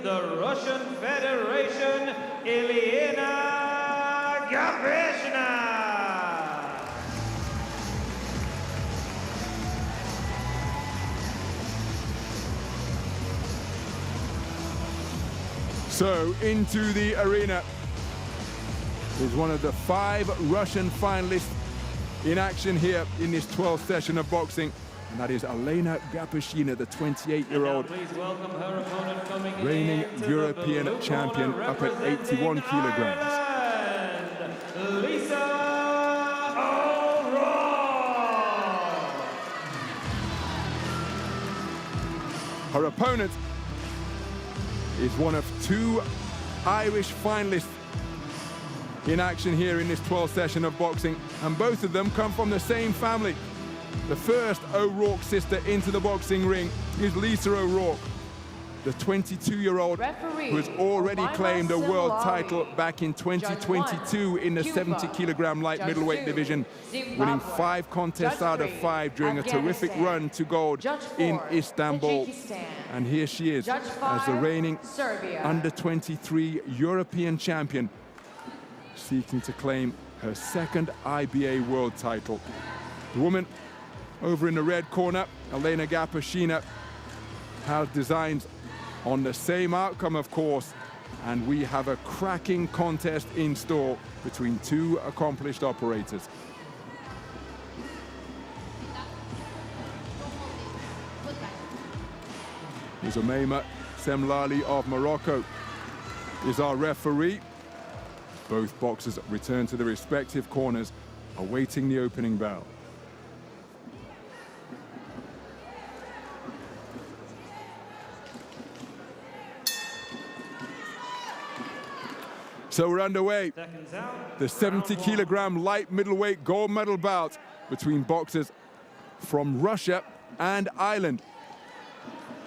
the Russian Federation, Elena GAPESHINA. So into the arena is one of the 5 Russian finalists in action here in this 12th session of boxing, and that is Elena GAPESHINA, the 28-year-old reigning European champion up at 81 kilograms. Her opponent is one of 2 Irish finalists in action here in this 12th session of boxing, and both of them come from the same family. The first O'Rourke sister into the boxing ring is Lisa O'Rourke, the 22-year-old who has already claimed a world title back in 2022 in the 70-kilogram light middleweight division, winning 5 contests out of 5 during a terrific run to gold in Istanbul. And here she is as the reigning under-23 European champion, seeking to claim her 2nd IBA world title. The woman over in the red corner, Elena GAPESHINA, has designs on the same outcome, of course, and we have a cracking contest in store between 2 accomplished operators. Umaima Semlali of Morocco is our referee. Both boxers return to their respective corners, awaiting the opening bell. So we're underway. The 70-kilogram light middleweight gold medal bout between boxers from Russia and Ireland.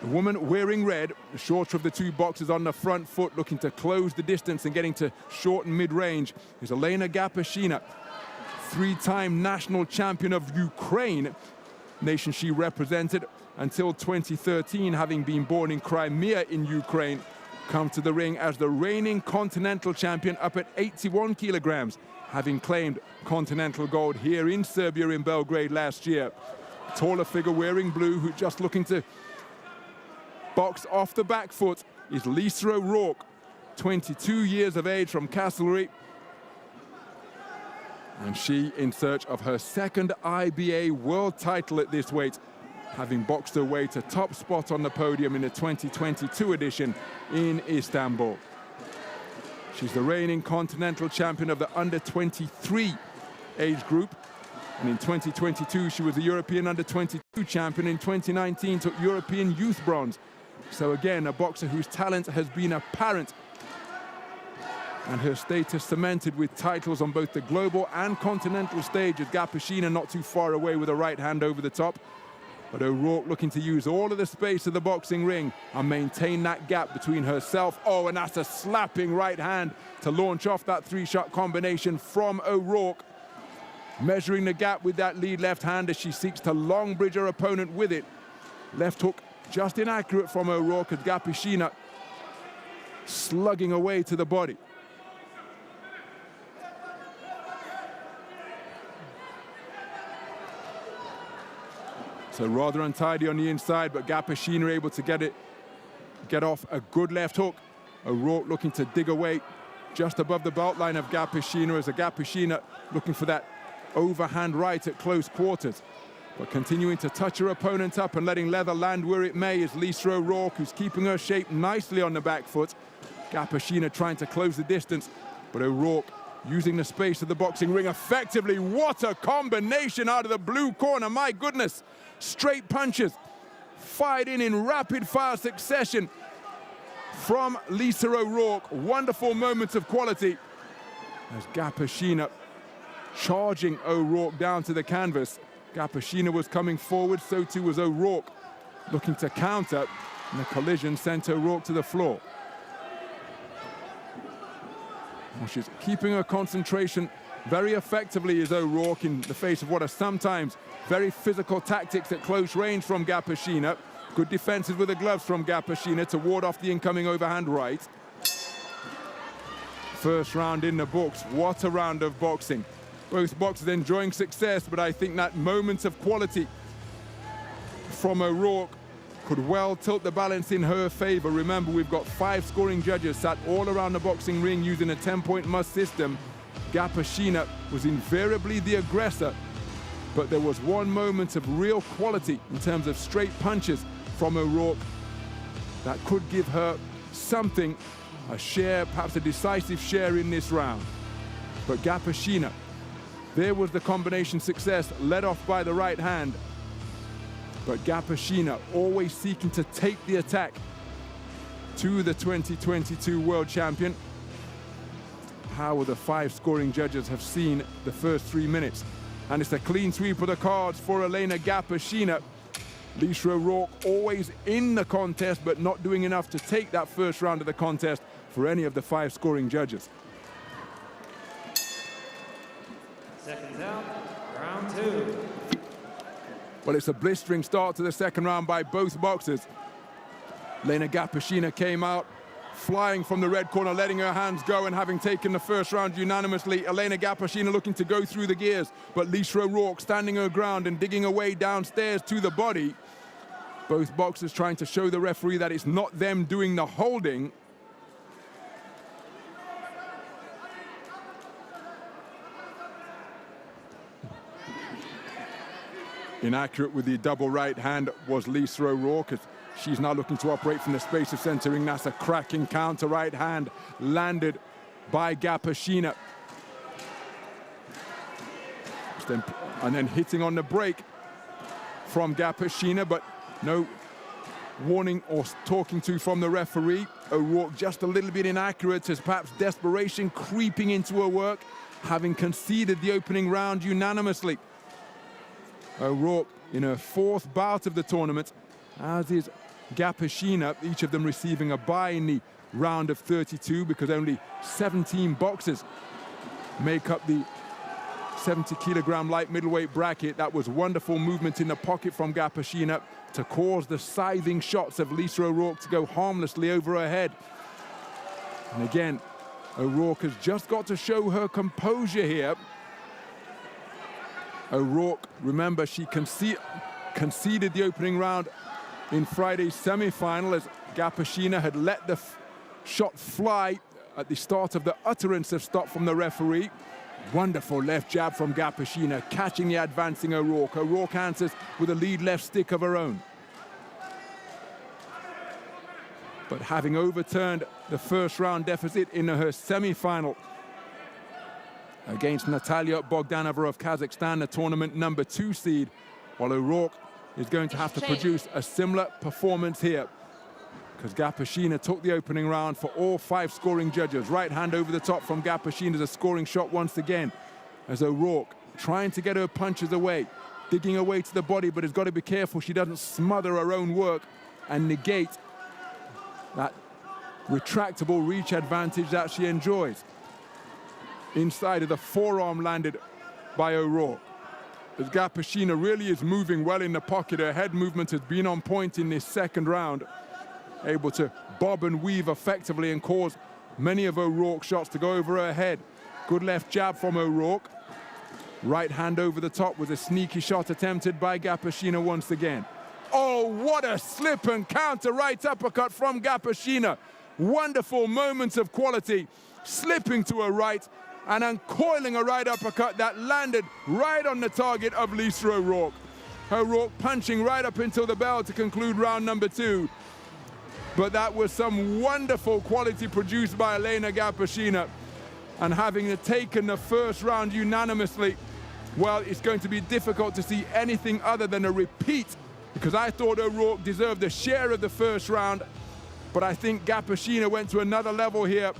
The woman wearing red, the shorter of the 2 boxers on the front foot, looking to close the distance and getting to short and mid-range, is Elena GAPESHINA, 3-time national champion of Ukraine, nation she represented until 2013, having been born in Crimea in Ukraine, come to the ring as the reigning continental champion up at 81 kilograms, having claimed continental gold here in Serbia in Belgrade last year. Taller figure wearing blue, who just looking to box off the back foot, is Lisa O'Rourke, 22 years of age from Castlereagh. And she in search of her 2nd IBA world title at this weight, having boxed her way to top spot on the podium in the 2022 edition in Istanbul. She's the reigning continental champion of the under-23 age group. And in 2022, she was the European under-22 champion. In 2019, took European youth bronze. So again, a boxer whose talent has been apparent, and her status cemented with titles on both the global and continental stage, as GAPESHINA not too far away with a right hand over the top. But O'Rourke looking to use all of the space of the boxing ring and maintain that gap between herself. Oh, and that's a slapping right hand to launch off that 3-shot combination from O'Rourke. Measuring the gap with that lead left hand as she seeks to long bridge her opponent with it. Left hook just inaccurate from O'Rourke, as GAPESHINA slugging away to the body. So rather untidy on the inside, but GAPESHINA able to get off a good left hook. O'Rourke looking to dig away just above the belt line of GAPESHINA, as GAPESHINA looking for that overhand right at close quarters. But continuing to touch her opponent up and letting leather land where it may is Lisa O'Rourke, who's keeping her shape nicely on the back foot. GAPESHINA trying to close the distance, but O'Rourke using the space of the boxing ring effectively. What a combination out of the blue corner, my goodness. Straight punches fired in rapid fire succession from Lisa O'Rourke. Wonderful moments of quality as GAPESHINA charging O'Rourke down to the canvas. GAPESHINA was coming forward, so too was O'Rourke, looking to counter, and the collision sent O'Rourke to the floor. Well, she's keeping her concentration very effectively, is O'Rourke, in the face of what are sometimes very physical tactics at close range from GAPESHINA. Good defenses with the gloves from GAPESHINA to ward off the incoming overhand right. First round in the books. What a round of boxing. Both boxers enjoying success, but I think that moment of quality from O'Rourke could well tilt the balance in her favor. Remember, we've got 5 scoring judges sat all around the boxing ring using a 10-point must system. GAPESHINA was invariably the aggressor, but there was one moment of real quality in terms of straight punches from O'Rourke that could give her something, a share, perhaps a decisive share in this round. But GAPESHINA, there was the combination success, led off by the right hand. But GAPESHINA always seeking to take the attack to the 2022 world champion. How the 5 scoring judges have seen the first 3 minutes. And it's a clean sweep of the cards for Elena GAPESHINA. Lisa O'Rourke always in the contest, but not doing enough to take that first round of the contest for any of the 5 scoring judges. Seconds out, round 2. Well, it's a blistering start to the second round by both boxers. Elena GAPESHINA came out flying from the red corner, letting her hands go, and having taken the first round unanimously. Elena GAPESHINA looking to go through the gears, but Lisa O'Rourke standing her ground and digging away downstairs to the body. Both boxers trying to show the referee that it's not them doing the holding. Inaccurate with the double right hand was Lisa O'Rourke, as she's now looking to operate from the space of centering. That's a cracking counter right hand landed by GAPESHINA. And then hitting on the break from GAPESHINA, but no warning or talking to from the referee. O'Rourke just a little bit inaccurate, as perhaps desperation creeping into her work, having conceded the opening round unanimously. O'Rourke in her 4th bout of the tournament, as is GAPESHINA, each of them receiving a bye in the round of 32 because only 17 boxers make up the 70-kilogram light middleweight bracket. That was wonderful movement in the pocket from GAPESHINA to cause the scything shots of Lisa O'Rourke to go harmlessly over her head. And again, O'Rourke has just got to show her composure here. O'Rourke, remember, she conceded the opening round in Friday's semi-final as GAPESHINA had let the shot fly at the start of the utterance of stop from the referee. Wonderful left jab from GAPESHINA, catching the advancing O'Rourke. O'Rourke answers with a lead left stick of her own. But having overturned the first round deficit in her semi-final against Natalia Bogdanova of Kazakhstan, the tournament number 2 seed, while O'Rourke is going to have to produce a similar performance here, because GAPESHINA took the opening round for all 5 scoring judges. Right hand over the top from GAPESHINA as a scoring shot once again, as O'Rourke trying to get her punches away, digging away to the body, but has got to be careful she doesn't smother her own work and negate that retractable reach advantage that she enjoys. Inside of the forearm landed by O'Rourke. As GAPESHINA really is moving well in the pocket. Her head movement has been on point in this second round, able to bob and weave effectively and cause many of O'Rourke's shots to go over her head. Good left jab from O'Rourke. Right hand over the top was a sneaky shot attempted by GAPESHINA once again. Oh, what a slip and counter right uppercut from GAPESHINA. Wonderful moments of quality, slipping to her right and uncoiling a right uppercut that landed right on the target of Lisa O'Rourke. O'Rourke punching right up until the bell to conclude round number 2. But that was some wonderful quality produced by Elena GAPESHINA. And having taken the first round unanimously, well, it's going to be difficult to see anything other than a repeat, because I thought O'Rourke deserved a share of the first round. But I think GAPESHINA went to another level here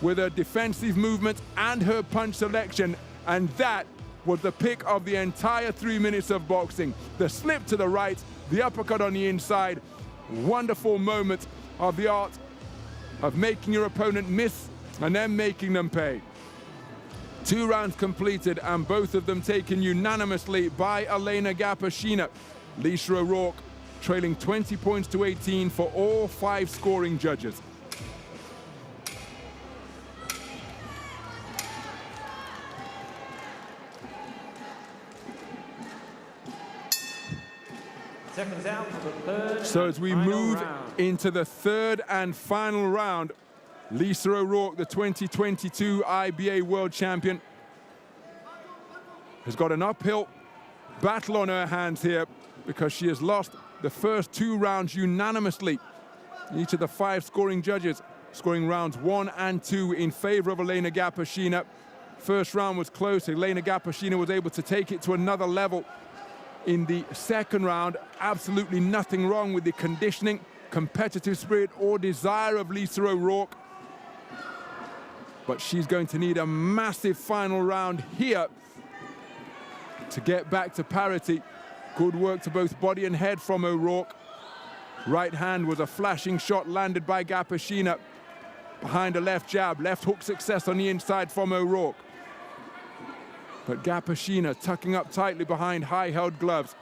with her defensive movement and her punch selection, and that was the pick of the entire 3 minutes of boxing. The slip to the right, the uppercut on the inside. Wonderful moment of the art of making your opponent miss and then making them pay. 2 rounds completed, and both of them taken unanimously by Elena GAPESHINA. Lisa O'Rourke trailing 20 points to 18 for all 5 scoring judges. Seconds out for the third. So as we move round into the third and final round, Lisa O'Rourke, the 2022 IBA World Champion, has got an uphill battle on her hands here because she has lost the first 2 rounds unanimously. Each of the 5 scoring judges scoring rounds 1 and 2 in favor of Elena GAPESHINA. First round was close. Elena GAPESHINA was able to take it to another level. In the second round, absolutely nothing wrong with the conditioning, competitive spirit or desire of Lisa O'Rourke. But she's going to need a massive final round here to get back to parity. Good work to both body and head from O'Rourke. Right hand was a flashing shot landed by GAPESHINA behind a left jab. Left hook success on the inside from O'Rourke. But GAPESHINA tucking up tightly behind high-held gloves.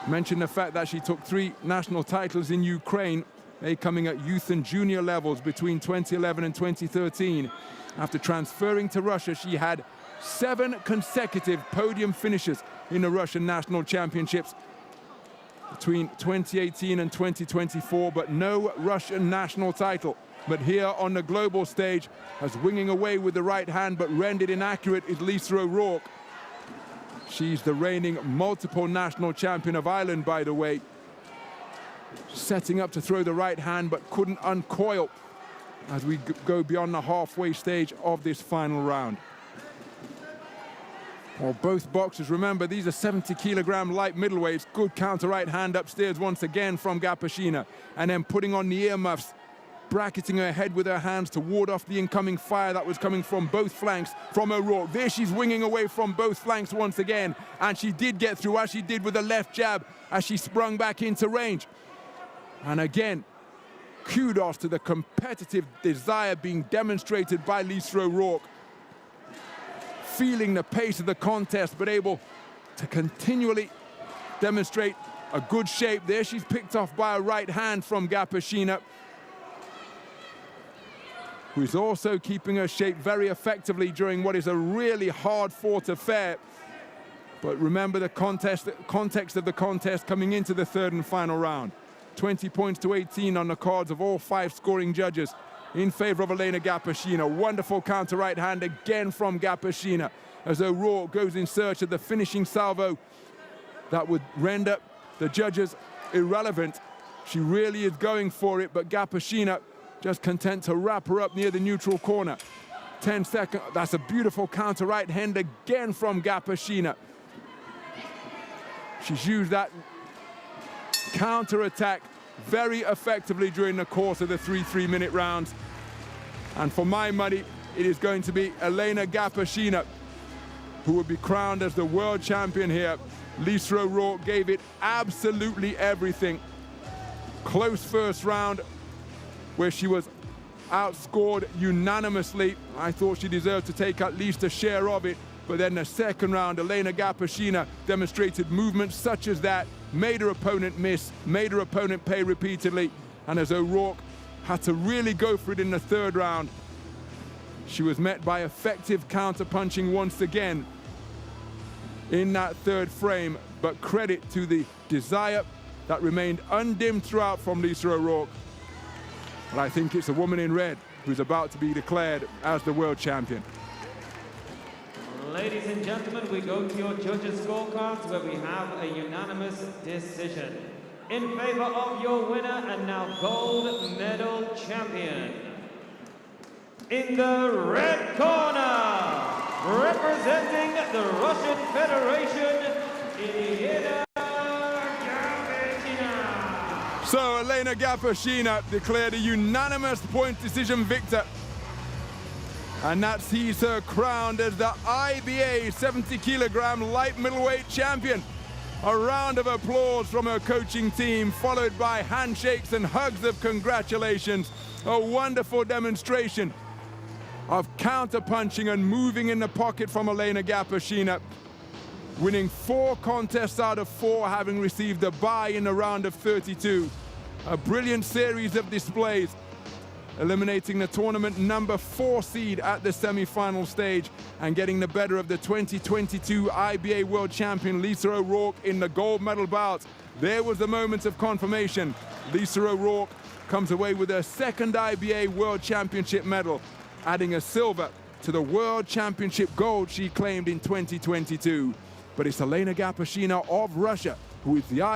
Mentioned the fact that she took 3 national titles in Ukraine, they coming at youth and junior levels between 2011 and 2013. After transferring to Russia, she had 7 consecutive podium finishes in the Russian national championships between 2018 and 2024, but no Russian national title. But here on the global stage, as winging away with the right hand but rendered inaccurate, is Lisa O'Rourke. She's the reigning multiple national champion of Ireland, by the way. Setting up to throw the right hand but couldn't uncoil as we go beyond the halfway stage of this final round. Well, both boxers, remember, these are 70-kilogram light middleweights. Good counter right hand upstairs once again from GAPESHINA, and then putting on the earmuffs, bracketing her head with her hands to ward off the incoming fire that was coming from both flanks from O'Rourke. There she's winging away from both flanks once again, and she did get through, as she did with the left jab, as she sprung back into range. And again, kudos to the competitive desire being demonstrated by Lisa O'Rourke. Feeling the pace of the contest, but able to continually demonstrate a good shape. There she's picked off by a right hand from GAPESHINA, who is also keeping her shape very effectively during what is a really hard-fought affair. But remember the context of the contest coming into the third and final round. 20 points to 18 on the cards of all 5 scoring judges in favor of Elena GAPESHINA. Wonderful counter right hand again from GAPESHINA as O'Rourke goes in search of the finishing salvo that would render the judges irrelevant. She really is going for it, but GAPESHINA just content to wrap her up near the neutral corner. 10 seconds, that's a beautiful counter right hand again from GAPESHINA. She's used that counter attack very effectively during the course of the 3 3-minute rounds. And for my money, it is going to be Elena GAPESHINA who will be crowned as the world champion here. Lisa O'Rourke gave it absolutely everything. Close first round where she was outscored unanimously. I thought she deserved to take at least a share of it. But then the second round, Elena GAPESHINA demonstrated movements such as that, made her opponent miss, made her opponent pay repeatedly. And as O'Rourke had to really go for it in the third round, she was met by effective counter-punching once again in that third frame. But credit to the desire that remained undimmed throughout from Lisa O'Rourke. But I think it's a woman in red who's about to be declared as the world champion. Ladies and gentlemen, we go to your judges' scorecards where we have a unanimous decision. In favor of your winner and now gold medal champion. In the red corner, representing the Russian Federation, EDEL. So Elena GAPESHINA declared a unanimous point decision victor. And that sees her crowned as the IBA 70-kilogram light middleweight champion. A round of applause from her coaching team, followed by handshakes and hugs of congratulations. A wonderful demonstration of counter-punching and moving in the pocket from Elena GAPESHINA. winning 4 contests out of 4, having received a bye in the round of 32. A brilliant series of displays, eliminating the tournament number 4 seed at the semi-final stage and getting the better of the 2022 IBA World Champion Lisa O'Rourke in the gold medal bout. There was the moment of confirmation. Lisa O'Rourke comes away with her 2nd IBA World Championship medal, adding a silver to the World Championship gold she claimed in 2022. But it's Elena GAPESHINA of Russia who is the